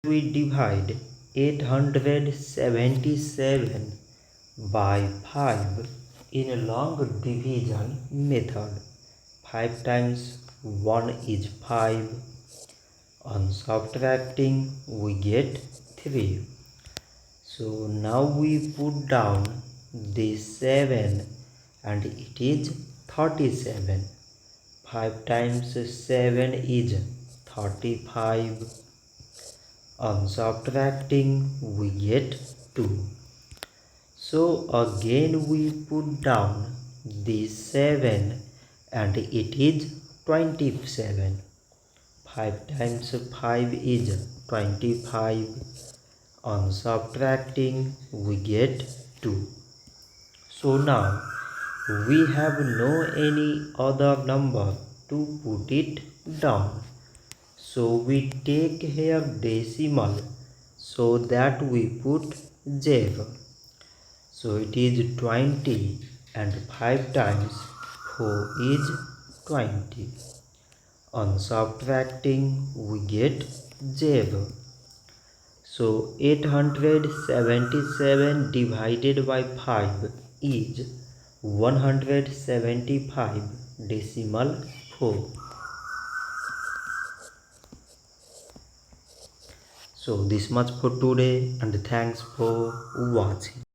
we divide 877 by 5 in a long division method. 5 times 1 is 5. On subtracting we get 3. So now we put down this 7 and it is 37. 5 times 7 is 35. On subtracting we get 2. So again we put down this 7 and it is 27. 5 times 5 is 25. On subtracting we get 2. So now we have no any other number to put it down. So we take here decimal so that we put 0. So it is 20 and 5 times 4 is 20. On subtracting we get 0. So 877 divided by 5 is 175 decimal 4. So this much for today and thanks for watching.